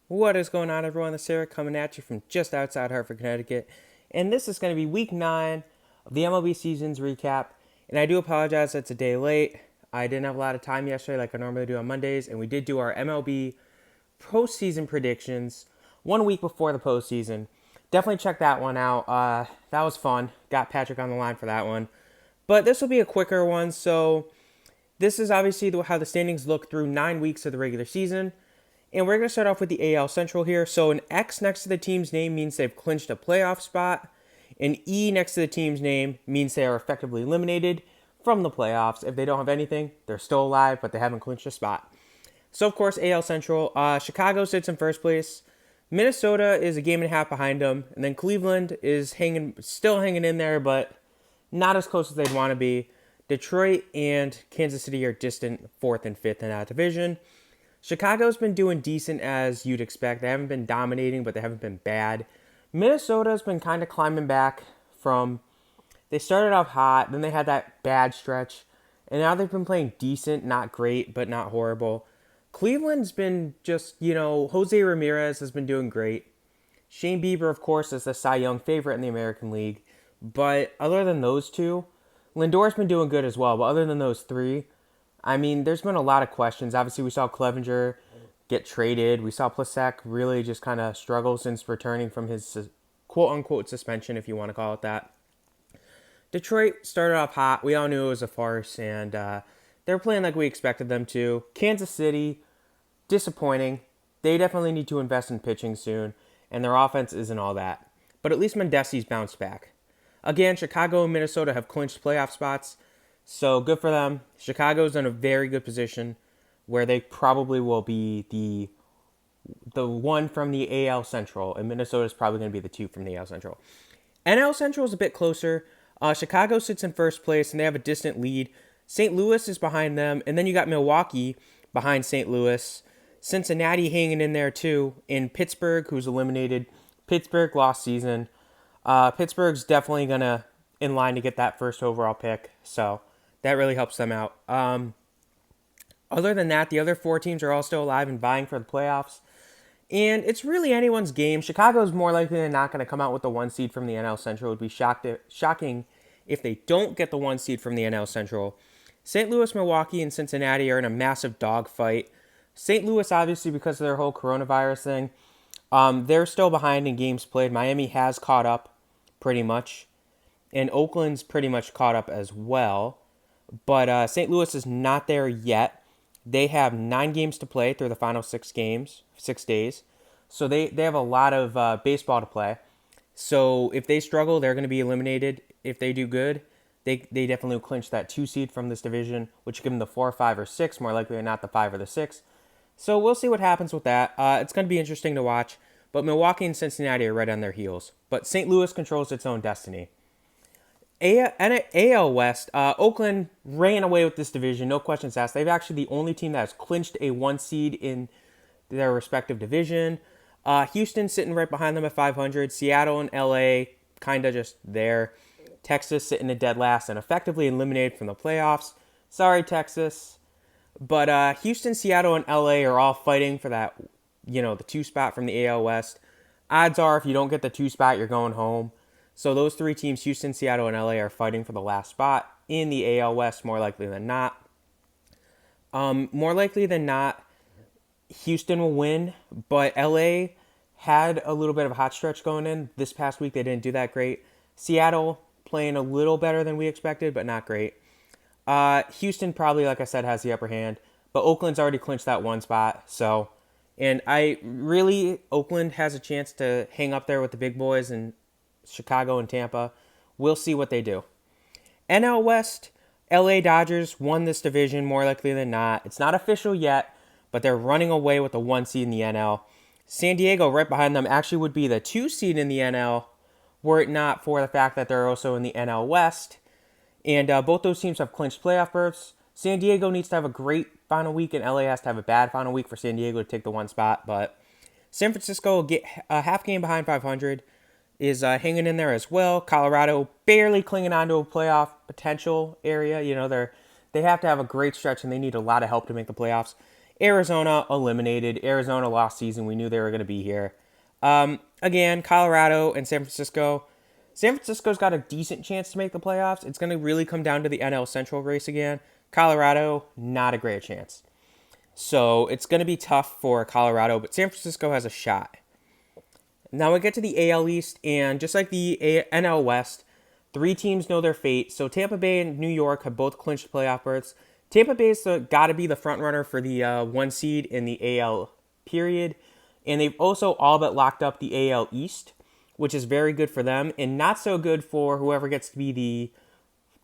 What is going on, everyone? This is Eric coming at you from just outside Hartford, Connecticut. And this is going to be week 9 of the MLB season's recap. And I do apologize it's a day late. I didn't have a lot of time yesterday like I normally do on Mondays. And we did do our MLB postseason predictions 1 week before the postseason. Definitely check that one out. That was fun. Got Patrick on the line for that one. But this will be a quicker one. So this is obviously how the standings look through 9 weeks of the regular season. And we're going to start off with the AL Central here. So an X next to the team's name means they've clinched a playoff spot. An E next to the team's name means they are effectively eliminated from the playoffs. If they don't have anything, they're still alive, but they haven't clinched a spot. So, of course, AL Central. Chicago sits in first place. Minnesota is a game and a half behind them. And then Cleveland is still hanging in there, but not as close as they'd want to be. Detroit and Kansas City are distant 4th and 5th in that division. Chicago's been doing decent as you'd expect. They haven't been dominating, but they haven't been bad. Minnesota's been kind of climbing back from... They started off hot, then they had that bad stretch, and now they've been playing decent, not great, but not horrible. Cleveland's been Jose Ramirez has been doing great. Shane Bieber, of course, is the Cy Young favorite in the American League. But other than those two, Lindor's been doing good as well. But other than those three, I mean, there's been a lot of questions. Obviously, we saw Clevenger get traded. We saw Plesac really just kind of struggle since returning from his quote-unquote suspension, if you want to call it that. Detroit started off hot. We all knew it was a farce, and they're playing like we expected them to. Kansas City, disappointing. They definitely need to invest in pitching soon, and their offense isn't all that. But at least Mendesi's bounced back. Again, Chicago and Minnesota have clinched playoff spots. So good for them. Chicago's in a very good position where they probably will be the one from the AL Central, and Minnesota's probably going to be the 2 from the AL Central. NL Central is a bit closer. Chicago sits in first place, and they have a distant lead. St. Louis is behind them, and then you got Milwaukee behind St. Louis. Cincinnati hanging in there too, and Pittsburgh, who's eliminated. Pittsburgh lost season. Pittsburgh's definitely going to in line to get that first overall pick, so that really helps them out. Other than that, the other 4 teams are all still alive and vying for the playoffs. And it's really anyone's game. Chicago's more likely than not going to come out with the 1 seed from the NL Central. It would be shocking if they don't get the 1 seed from the NL Central. St. Louis, Milwaukee, and Cincinnati are in a massive dogfight. St. Louis, obviously, because of their whole coronavirus thing, they're still behind in games played. Miami has caught up pretty much. And Oakland's pretty much caught up as well. But St. Louis is not there yet. They have 9 games to play through the final 6 days. So they have a lot of baseball to play. So if they struggle, they're going to be eliminated. If they do good, they definitely will clinch that 2 seed from this division, which give them the 4, 5, or 6, more likely than not the 5 or the 6. So we'll see what happens with that. It's going to be interesting to watch. But Milwaukee and Cincinnati are right on their heels. But St. Louis controls its own destiny. AL West, Oakland ran away with this division, no questions asked. They've actually the only team that has clinched a 1 seed in their respective division. Houston sitting right behind them at 500. Seattle and LA kind of just there. Texas sitting in dead last and effectively eliminated from the playoffs. Sorry, Texas. But Houston, Seattle, and LA are all fighting for that, the 2 spot from the AL West. Odds are if you don't get the 2 spot, you're going home. So those 3 teams, Houston, Seattle, and LA, are fighting for the last spot in the AL West, more likely than not. More likely than not, Houston will win, but LA had a little bit of a hot stretch going in. This past week, they didn't do that great. Seattle playing a little better than we expected, but not great. Houston probably, like I said, has the upper hand, but Oakland's already clinched that 1 spot. So, and Oakland has a chance to hang up there with the big boys and Chicago and Tampa. We'll see what they do. NL West, LA Dodgers won this division more likely than not. It's not official yet, but they're running away with the 1 seed in the NL. San Diego, right behind them, actually would be the 2 seed in the NL were it not for the fact that they're also in the NL West. And both those teams have clinched playoff berths. San Diego needs to have a great final week, and LA has to have a bad final week for San Diego to take the 1 spot. But San Francisco will get a half game behind 500. Is hanging in there as well. Colorado barely clinging on to a playoff potential area. They have to have a great stretch, and they need a lot of help to make the playoffs. Arizona eliminated. Arizona lost season. We knew they were going to be here. Again, Colorado and San Francisco. San Francisco's got a decent chance to make the playoffs. It's going to really come down to the NL Central race again. Colorado, not a great chance. So it's going to be tough for Colorado, but San Francisco has a shot. Now we get to the AL East, and just like the NL West, 3 teams know their fate. So Tampa Bay and New York have both clinched playoff berths. Tampa Bay's got to be the front runner for the 1 seed in the AL period. And they've also all but locked up the AL East, which is very good for them, and not so good for whoever gets to be the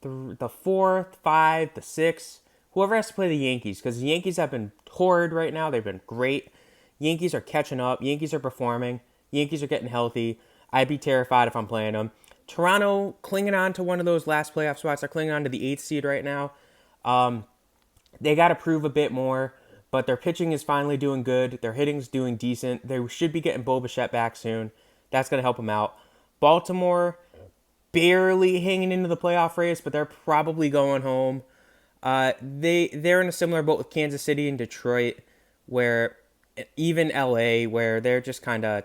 4th, 5, the 6th, whoever has to play the Yankees, because the Yankees have been horrid right now. They've been great. Yankees are catching up. Yankees are performing. Yankees are getting healthy. I'd be terrified if I'm playing them. Toronto clinging on to one of those last playoff spots. They're clinging on to the 8th seed right now. They got to prove a bit more, but their pitching is finally doing good. Their hitting's doing decent. They should be getting Bo Bichette back soon. That's going to help them out. Baltimore, barely hanging into the playoff race, but they're probably going home. They're in a similar boat with Kansas City and Detroit, where even LA, where they're just kind of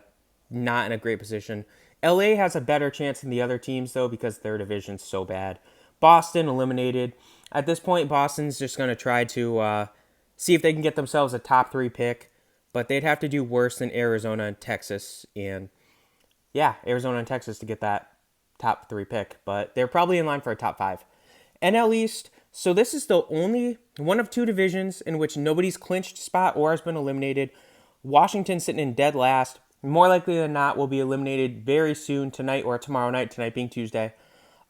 not in a great position. LA has a better chance than the other teams, though, because their division's so bad. Boston eliminated. At this point, Boston's just going to try to see if they can get themselves a top 3 pick, but they'd have to do worse than Arizona and Texas, and Arizona and Texas to get that top 3 pick, but they're probably in line for a top 5. NL East, so this is the only one of 2 divisions in which nobody's clinched spot or has been eliminated. Washington sitting in dead last. More likely than not will be eliminated very soon, tonight or tomorrow night, tonight being Tuesday.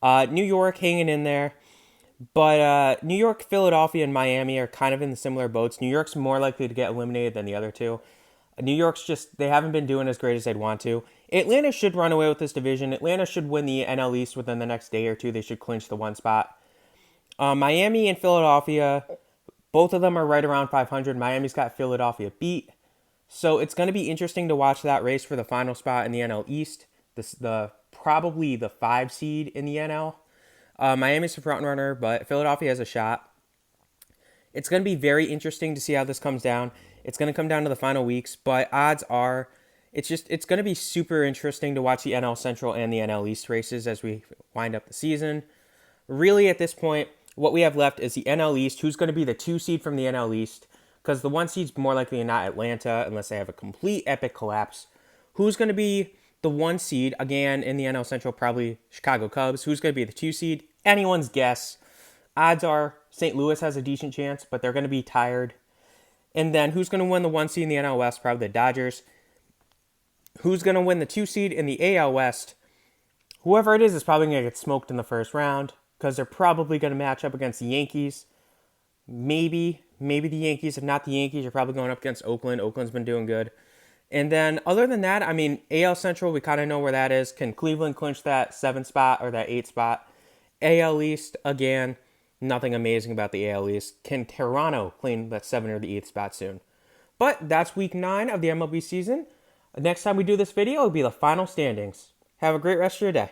New York hanging in there. But New York, Philadelphia, and Miami are kind of in the similar boats. New York's more likely to get eliminated than the other 2. New York's they haven't been doing as great as they'd want to. Atlanta should run away with this division. Atlanta should win the NL East within the next day or 2. They should clinch the 1 spot. Miami and Philadelphia, both of them are right around 500. Miami's got Philadelphia beat. So it's going to be interesting to watch that race for the final spot in the NL East. Probably the 5 seed in the NL. Miami's the front runner, but Philadelphia has a shot. It's going to be very interesting to see how this comes down. It's going to come down to the final weeks, but odds are it's going to be super interesting to watch the NL Central and the NL East races as we wind up the season. Really, at this point, what we have left is the NL East. Who's going to be the 2 seed from the NL East? Because the 1 seed's more likely than not Atlanta, unless they have a complete epic collapse. Who's going to be the 1 seed? Again, in the NL Central, probably Chicago Cubs. Who's going to be the 2 seed? Anyone's guess. Odds are St. Louis has a decent chance, but they're going to be tired. And then who's going to win the 1 seed in the NL West? Probably the Dodgers. Who's going to win the 2 seed in the AL West? Whoever it is probably going to get smoked in the first round, because they're probably going to match up against the Yankees. Maybe the Yankees. If not the Yankees, you're probably going up against Oakland. Oakland's been doing good. And then other than that, I mean, AL Central, we kind of know where that is. Can Cleveland clinch that 7th spot or that 8th spot? AL East, again, nothing amazing about the AL East. Can Toronto claim that 7th or the 8th spot soon? But that's week 9 of the MLB season. Next time we do this video, it'll be the final standings. Have a great rest of your day.